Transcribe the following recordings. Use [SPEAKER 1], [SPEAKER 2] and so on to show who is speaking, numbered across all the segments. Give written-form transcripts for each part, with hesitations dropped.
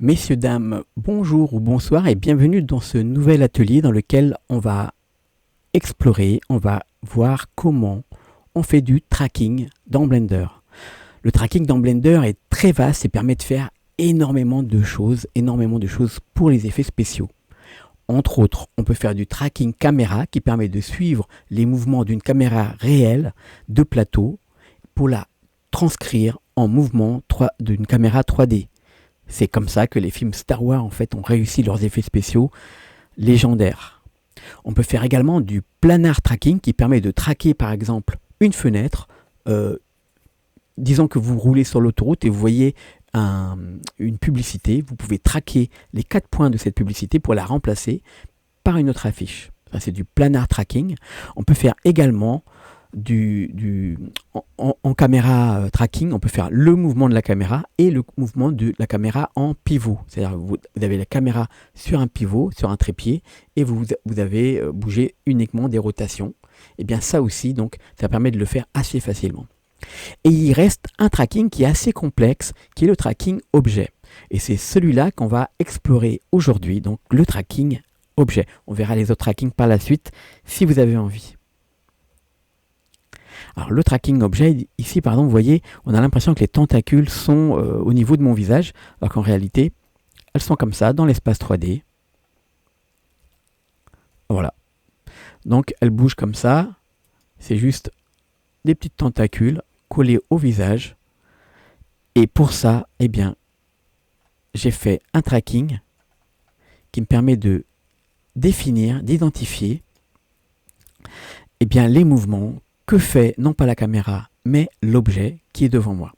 [SPEAKER 1] Messieurs, dames, bonjour ou bonsoir et bienvenue dans ce nouvel atelier dans lequel on va explorer, on va voir comment on fait du tracking dans Blender. Le tracking dans Blender est très vaste et permet de faire énormément de choses pour les effets spéciaux. Entre autres, on peut faire du tracking caméra qui permet de suivre les mouvements d'une caméra réelle de plateau pour la transcrire en mouvement d'une caméra 3D. C'est comme ça que les films Star Wars en fait ont réussi leurs effets spéciaux légendaires. On peut faire également du planar tracking qui permet de traquer par exemple une fenêtre. Disons que vous roulez sur l'autoroute et vous voyez une publicité. Vous pouvez traquer les 4 points de cette publicité pour la remplacer par une autre affiche. Ça, c'est du planar tracking. On peut faire également en caméra tracking, on peut faire le mouvement de la caméra et le mouvement de la caméra en pivot. C'est-à-dire vous avez la caméra sur un pivot, sur un trépied, et vous avez bougé uniquement des rotations. Et bien ça aussi, donc, ça permet de le faire assez facilement. Et il reste un tracking qui est assez complexe, qui est le tracking objet. Et c'est celui-là qu'on va explorer aujourd'hui, donc le tracking objet. On verra les autres trackings par la suite si vous avez envie. Alors le tracking objet, ici vous voyez, on a l'impression que les tentacules sont au niveau de mon visage, alors qu'en réalité, elles sont comme ça, dans l'espace 3D. Voilà. Donc elles bougent comme ça, c'est juste des petites tentacules collées au visage. Et pour ça, eh bien, j'ai fait un tracking qui me permet de définir, d'identifier eh bien, les mouvements que fait non pas la caméra, mais l'objet qui est devant moi.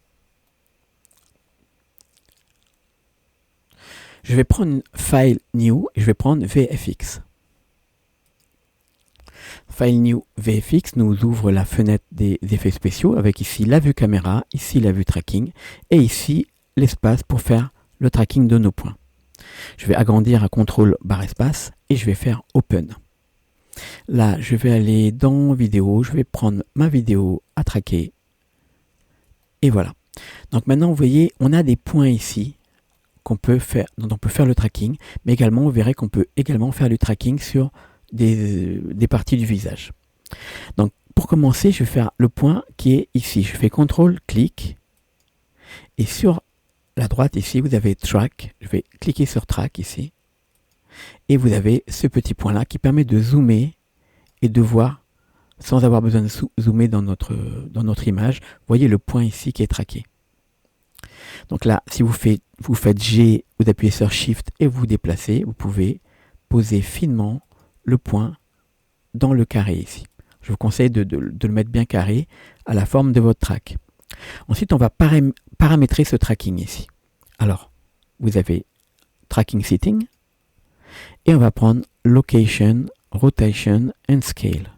[SPEAKER 1] Je vais prendre File New et je vais prendre VFX. File New VFX nous ouvre la fenêtre des effets spéciaux avec ici la vue caméra, ici la vue tracking et ici l'espace pour faire le tracking de nos points. Je vais agrandir à CTRL barre espace et je vais faire Open. Là, je vais aller dans vidéo, je vais prendre ma vidéo à traquer. Et voilà. Donc maintenant, vous voyez, on a des points ici dont on peut faire le tracking, mais également, vous verrez qu'on peut également faire le tracking sur des parties du visage. Donc, pour commencer, je vais faire le point qui est ici. Je fais CTRL, clic, et sur la droite ici, vous avez Track. Je vais cliquer sur Track ici. Et vous avez ce petit point-là qui permet de zoomer et de voir, sans avoir besoin de zoomer dans notre image, vous voyez le point ici qui est traqué. Donc là, si vous faites G, vous appuyez sur Shift et vous déplacez, vous pouvez poser finement le point dans le carré ici. Je vous conseille de le mettre bien carré à la forme de votre track. Ensuite, on va paramétrer ce tracking ici. Alors, vous avez Tracking Setting, et on va prendre Location, Rotation and Scale.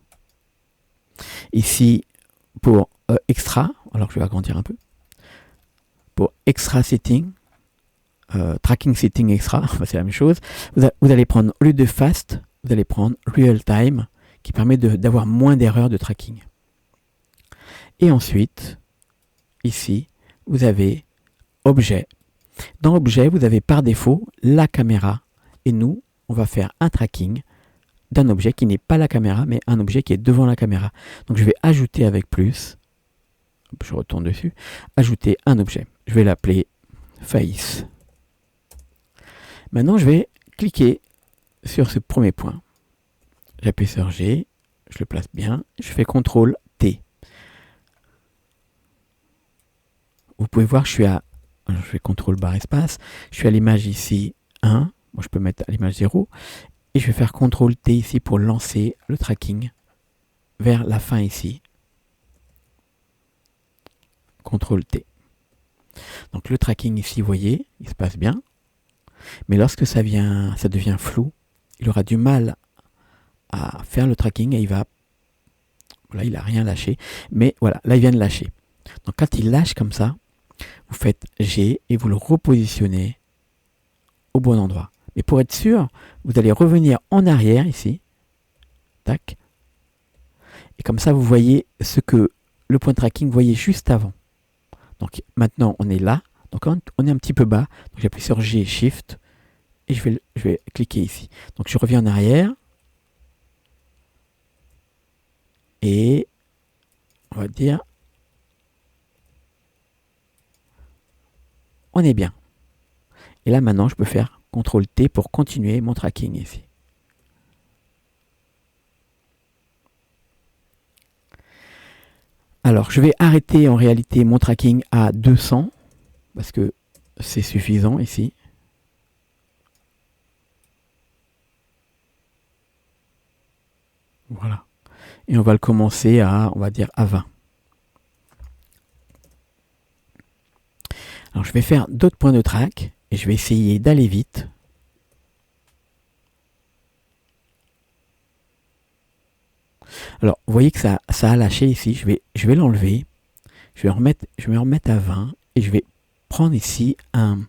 [SPEAKER 1] Ici, pour Extra, alors je vais agrandir un peu, pour Extra Setting, Tracking Setting Extra, c'est la même chose, vous allez prendre, au lieu de Fast, vous allez prendre Real Time, qui permet d'avoir moins d'erreurs de tracking. Et ensuite, ici, vous avez Objet. Dans Objet, vous avez par défaut la caméra, et nous, on va faire un tracking d'un objet qui n'est pas la caméra, mais un objet qui est devant la caméra. Donc je vais ajouter avec plus, je retourne dessus, ajouter un objet. Je vais l'appeler Face. Maintenant je vais cliquer sur ce premier point. J'appuie sur G, je le place bien, je fais CTRL T. Vous pouvez voir, je fais CTRL barre espace, je suis à l'image ici 1, moi je peux mettre à l'image 0, et je vais faire CTRL T ici pour lancer le tracking vers la fin ici. CTRL T. Donc le tracking ici, vous voyez, il se passe bien. Mais lorsque ça devient flou, il aura du mal à faire le tracking et il n'a rien lâché. Mais voilà, là il vient de lâcher. Donc quand il lâche comme ça, vous faites G et vous le repositionnez au bon endroit. Mais pour être sûr, vous allez revenir en arrière ici. Tac. Et comme ça, vous voyez ce que le point de tracking voyait juste avant. Donc maintenant, on est là. Donc on est un petit peu bas. Donc j'appuie sur G, Shift, et je vais cliquer ici. Donc je reviens en arrière. Et on va dire, on est bien. Et là maintenant, je peux faire CTRL T pour continuer mon tracking ici. Alors, je vais arrêter en réalité mon tracking à 200 parce que c'est suffisant ici. Voilà. Et on va le commencer à, on va dire, à 20. Alors, je vais faire d'autres points de track et je vais essayer d'aller vite. Alors, vous voyez que ça a lâché ici. Je vais l'enlever. Je vais remettre à 20 et je vais prendre ici comment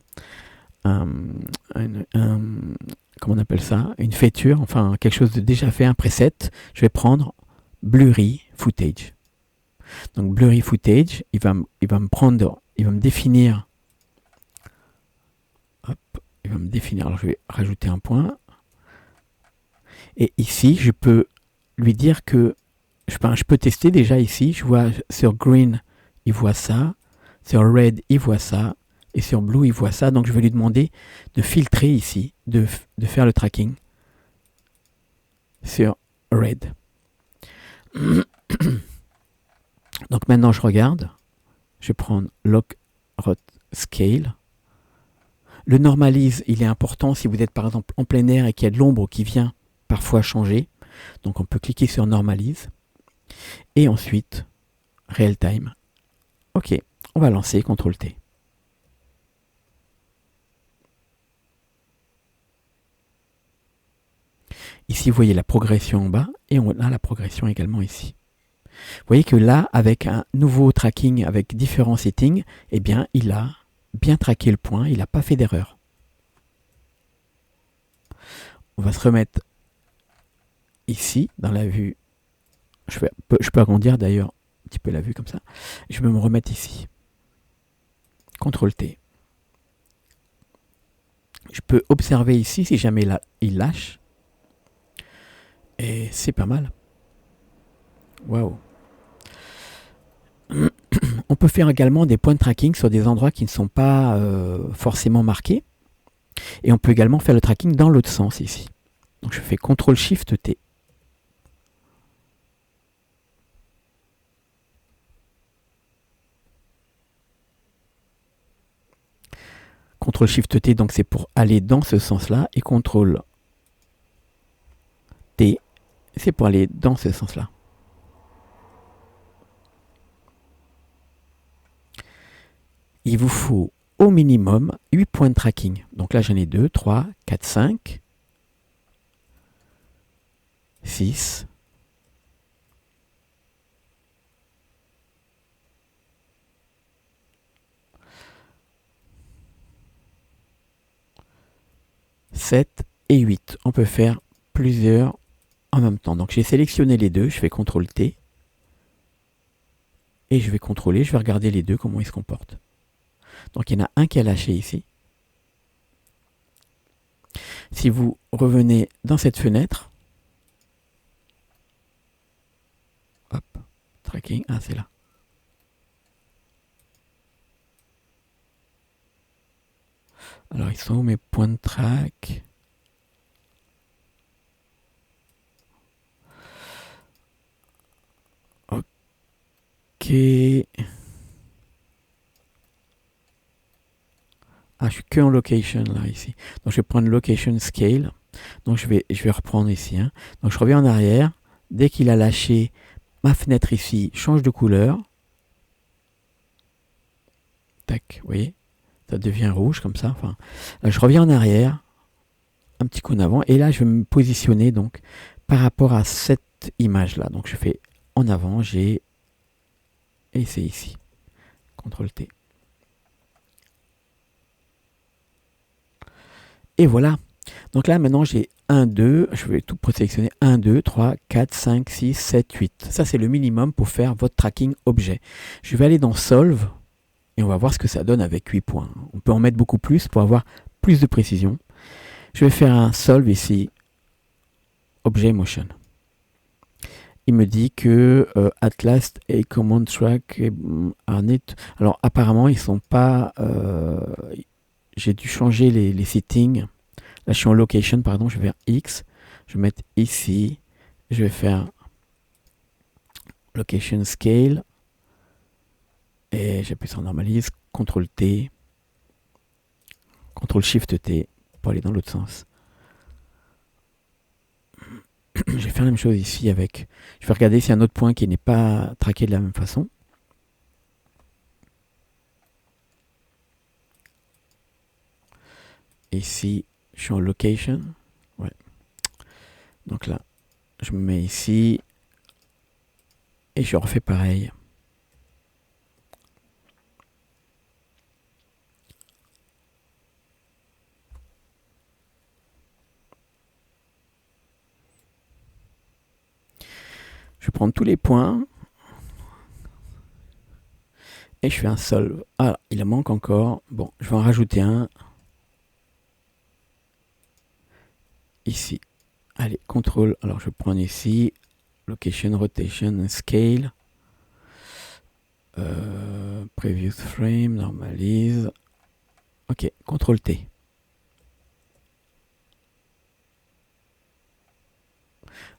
[SPEAKER 1] on appelle ça, une féature, enfin quelque chose de déjà fait, un preset. Je vais prendre Blurry Footage. Donc Blurry Footage, il va me définir. Hop, il va me définir. Alors je vais rajouter un point. Et ici, je peux lui dire que je peux tester déjà ici. Je vois sur Green, il voit ça. Sur Red, il voit ça. Et sur Blue, il voit ça. Donc je vais lui demander de filtrer ici, de faire le tracking sur Red. Donc maintenant, je regarde. Je vais prendre Lock Rot Scale. Le normalise, il est important si vous êtes par exemple en plein air et qu'il y a de l'ombre qui vient parfois changer. Donc on peut cliquer sur Normalise. Et ensuite, Real Time. Ok, on va lancer CTRL T. Ici, vous voyez la progression en bas et on a la progression également ici. Vous voyez que là, avec un nouveau tracking, avec différents settings, eh bien, il a bien traqué le point, il n'a pas fait d'erreur. On va se remettre ici, dans la vue. Je peux agrandir d'ailleurs un petit peu la vue comme ça. Je vais me remettre ici. CTRL T. Je peux observer ici si jamais il lâche. Et c'est pas mal. Waouh. On peut faire également des points de tracking sur des endroits qui ne sont pas forcément marqués. Et on peut également faire le tracking dans l'autre sens ici. Donc je fais CTRL-SHIFT-T. CTRL-SHIFT-T, donc c'est pour aller dans ce sens-là. Et CTRL-T, c'est pour aller dans ce sens-là. Il vous faut au minimum 8 points de tracking. Donc là, j'en ai 2, 3, 4, 5, 6, 7 et 8. On peut faire plusieurs en même temps. Donc j'ai sélectionné les deux, je fais CTRL-T. Et je vais contrôler, je vais regarder les deux, comment ils se comportent. Donc il y en a un qui a lâché ici. Si vous revenez dans cette fenêtre, hop, tracking, ah c'est là. Alors ils sont où mes points de track? Ok. Ah, je suis que en location là ici. Donc je vais prendre location scale. Donc je vais reprendre ici. Hein. Donc je reviens en arrière. Dès qu'il a lâché, ma fenêtre ici change de couleur. Tac, vous voyez, ça devient rouge comme ça. Enfin, là, je reviens en arrière, un petit coup en avant, et là je vais me positionner donc par rapport à cette image là. Donc je fais en avant, et c'est ici. CTRL-T. Et voilà. Donc là, maintenant, j'ai 1, 2, je vais tout sélectionner, 1, 2, 3, 4, 5, 6, 7, 8. Ça, c'est le minimum pour faire votre tracking objet. Je vais aller dans Solve. Et on va voir ce que ça donne avec 8 points. On peut en mettre beaucoup plus pour avoir plus de précision. Je vais faire un solve ici, objet motion. Il me dit que at last a command track are need. Alors apparemment ils sont pas. J'ai dû changer les settings. Là je suis en location, pardon, je vais faire X. Je vais mettre ici. Je vais faire location scale. Et j'appuie sur normalise. CTRL T. CTRL Shift T pour aller dans l'autre sens. Je vais faire la même chose ici avec. Je vais regarder s'il y a un autre point qui n'est pas traqué de la même façon. Ici, je suis en location. Ouais. Donc là, je me mets ici. Et je refais pareil. Je vais prendre tous les points. Et je fais un solve. Ah, il en manque encore. Bon, je vais en rajouter un. Ici. Allez, contrôle. Alors, je vais prendre ici. Location, rotation, scale. Previous frame, normalise. Ok, CTRL T.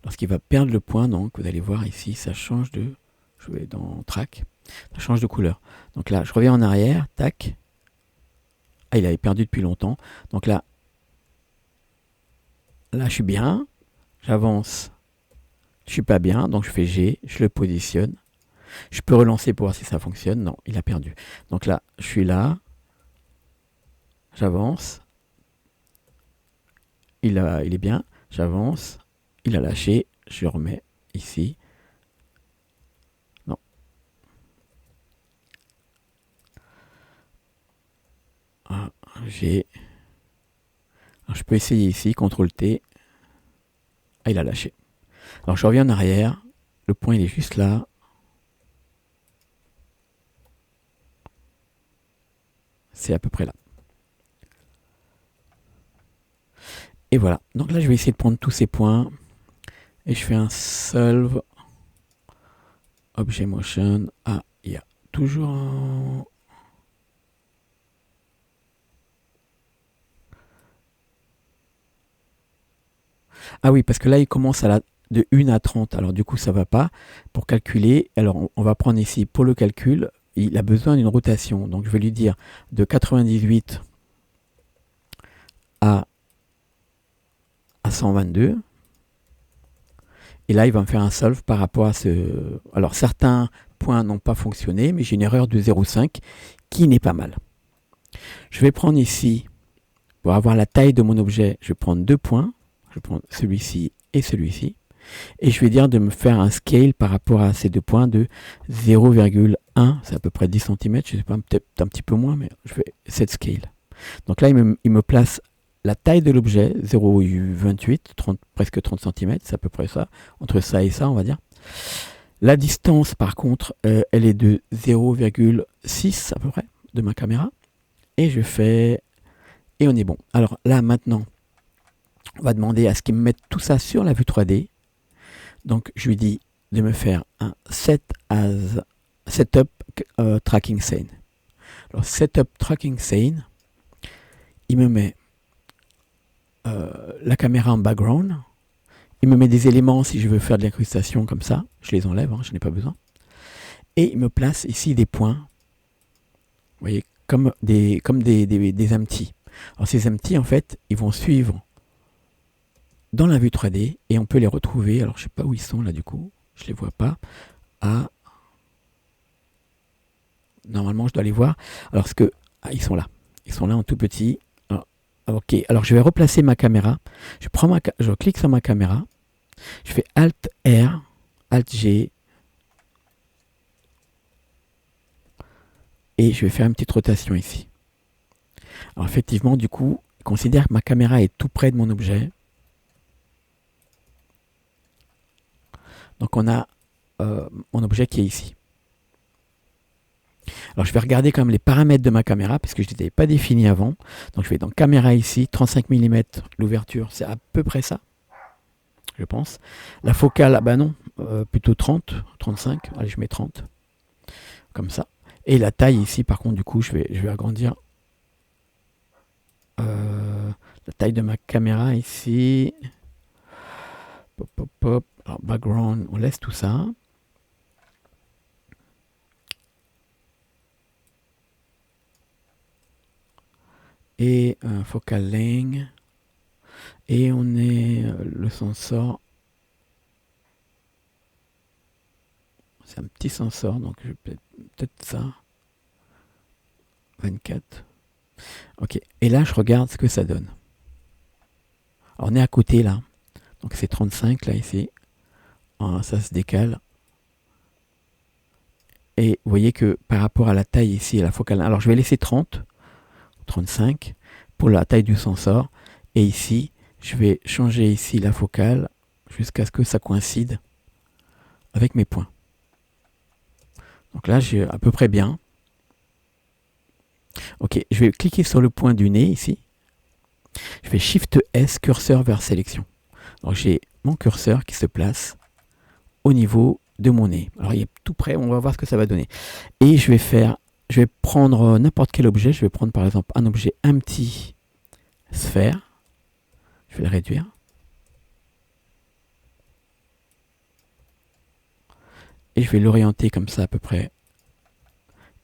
[SPEAKER 1] Lorsqu'il va perdre le point, donc vous allez voir ici, ça change de. Je vais dans track. Ça change de couleur. Donc là, je reviens en arrière. Tac. Ah, il avait perdu depuis longtemps. Donc là, je suis bien. J'avance. Je suis pas bien. Donc je fais G. Je le positionne. Je peux relancer pour voir si ça fonctionne. Non, il a perdu. Donc là, je suis là. J'avance. Il est bien. J'avance. Il a lâché. Je le remets ici. Non. Ah, j'ai. Alors, je peux essayer ici. CTRL T. Ah, il a lâché. Alors je reviens en arrière. Le point il est juste là. C'est à peu près là. Et voilà. Donc là je vais essayer de prendre tous ces points. Et je fais un solve. Objet motion. Ah, il y a toujours un. Ah oui, parce que là il commence de 1 à 30. Alors du coup ça va pas. Pour calculer, alors on va prendre ici pour le calcul, il a besoin d'une rotation. Donc je vais lui dire de 98 à 122. Et là, il va me faire un solve par rapport à ce. Alors, certains points n'ont pas fonctionné, mais j'ai une erreur de 0,5 qui n'est pas mal. Je vais prendre ici, pour avoir la taille de mon objet, je vais prendre 2 points. Je vais prendre celui-ci et celui-ci. Et je vais dire de me faire un scale par rapport à ces 2 points de 0,1. C'est à peu près 10 cm. Je ne sais pas, peut-être un petit peu moins, mais je fais cette scale. Donc là, il me place la taille de l'objet, 0,28, presque 30 cm, c'est à peu près ça, entre ça et ça, on va dire. La distance, par contre, elle est de 0,6 à peu près de ma caméra. Et je fais... Et on est bon. Alors là, maintenant, on va demander à ce qu'il me mette tout ça sur la vue 3D. Donc, je lui dis de me faire un setup tracking scene. Alors, setup tracking scene, il me met la caméra en background. Il me met des éléments si je veux faire de l'incrustation comme ça. Je les enlève, je n'ai pas besoin. Et il me place ici des points. Vous voyez, comme des empty. Alors ces empty, en fait, ils vont suivre dans la vue 3D et on peut les retrouver. Alors je ne sais pas où ils sont là du coup. Je ne les vois pas. Ah. Normalement, je dois les voir. Alors ils sont là. Ils sont là en tout petit. Ok, alors je vais replacer ma caméra. Je clique sur ma caméra. Je fais Alt R, Alt G. Et je vais faire une petite rotation ici. Alors effectivement, du coup, il considère que ma caméra est tout près de mon objet. Donc on a mon objet qui est ici. Alors je vais regarder quand même les paramètres de ma caméra parce que je ne les avais pas définis avant. Donc je vais dans caméra ici, 35 mm l'ouverture, c'est à peu près ça, je pense. La focale, ah bah non, plutôt 30, 35, allez je mets 30, comme ça. Et la taille ici par contre du coup je vais agrandir la taille de ma caméra ici. Pop, pop, pop. Alors background, on laisse tout ça. Et focal length. Et on est le sensor. C'est un petit sensor, donc je vais peut-être ça. 24. Ok. Et là, je regarde ce que ça donne. Alors, on est à côté là. Donc c'est 35 là ici. Ah, ça se décale. Et vous voyez que par rapport à la taille ici, à la focale. Alors je vais laisser 30, 35 pour la taille du sensor. Et ici, je vais changer ici la focale jusqu'à ce que ça coïncide avec mes points. Donc là, j'ai à peu près bien. Ok, je vais cliquer sur le point du nez ici. Je fais Shift S, curseur vers sélection. Alors j'ai mon curseur qui se place au niveau de mon nez. Alors il est tout près, on va voir ce que ça va donner. Et je vais prendre n'importe quel objet. Je vais prendre par exemple un objet empty sphère. Je vais le réduire. Et je vais l'orienter comme ça à peu près.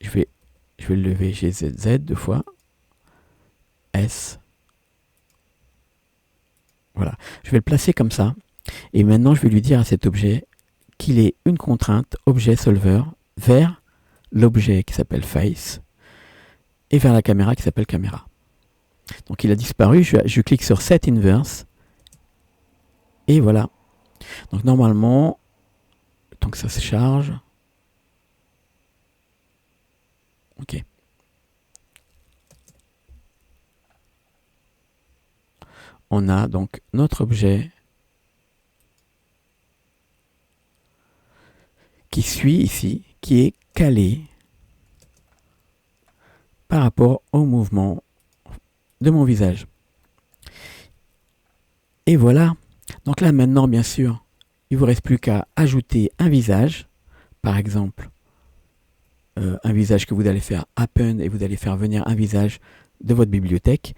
[SPEAKER 1] Je vais le lever GZZ deux fois. S. Voilà. Je vais le placer comme ça. Et maintenant, je vais lui dire à cet objet qu'il est une contrainte objet solver vers l'objet qui s'appelle face et vers la caméra qui s'appelle caméra. Donc il a disparu. Je clique sur Set Inverse. Et voilà. Donc normalement, tant que ça se charge. Ok. On a donc notre objet qui suit ici, qui est calé par rapport au mouvement de mon visage. Et voilà. Donc là maintenant, bien sûr, il ne vous reste plus qu'à ajouter un visage. Par exemple, un visage que vous allez faire happen et vous allez faire venir un visage de votre bibliothèque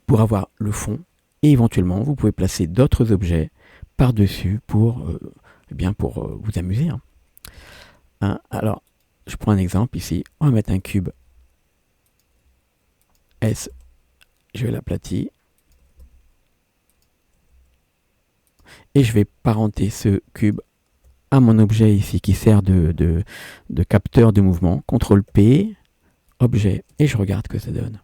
[SPEAKER 1] pour avoir le fond. Et éventuellement, vous pouvez placer d'autres objets par-dessus pour vous amuser. Alors, je prends un exemple ici. On va mettre un cube S. Je vais l'aplatir. Et je vais parenter ce cube à mon objet ici qui sert de capteur de mouvement. CTRL P, objet, et je regarde ce que ça donne.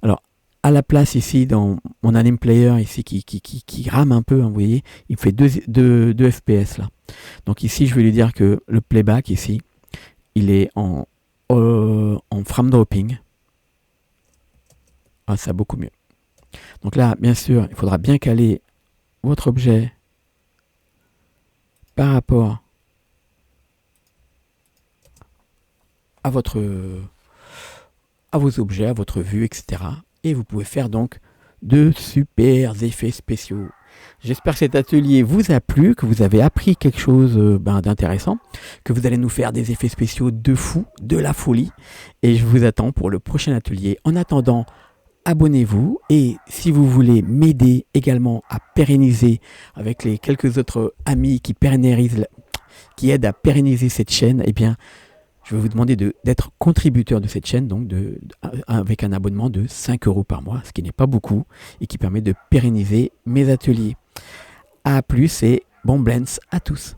[SPEAKER 1] Alors, à la place ici, dans mon anime player ici qui rame un peu, vous voyez, il fait 2 FPS là. Donc ici, je vais lui dire que le playback ici, il est en frame dropping. Ah, ça beaucoup mieux. Donc là, bien sûr, il faudra bien caler votre objet par rapport à vos objets, à votre vue, etc. Et vous pouvez faire donc de super effets spéciaux. J'espère que cet atelier vous a plu, que vous avez appris quelque chose d'intéressant, que vous allez nous faire des effets spéciaux de fou, de la folie. Et je vous attends pour le prochain atelier. En attendant, abonnez-vous. Et si vous voulez m'aider également à pérenniser avec les quelques autres amis qui aident à pérenniser cette chaîne, eh bien, je vais vous demander d'être contributeur de cette chaîne, donc avec un abonnement de 5 € par mois, ce qui n'est pas beaucoup et qui permet de pérenniser mes ateliers. A plus et bon blends à tous.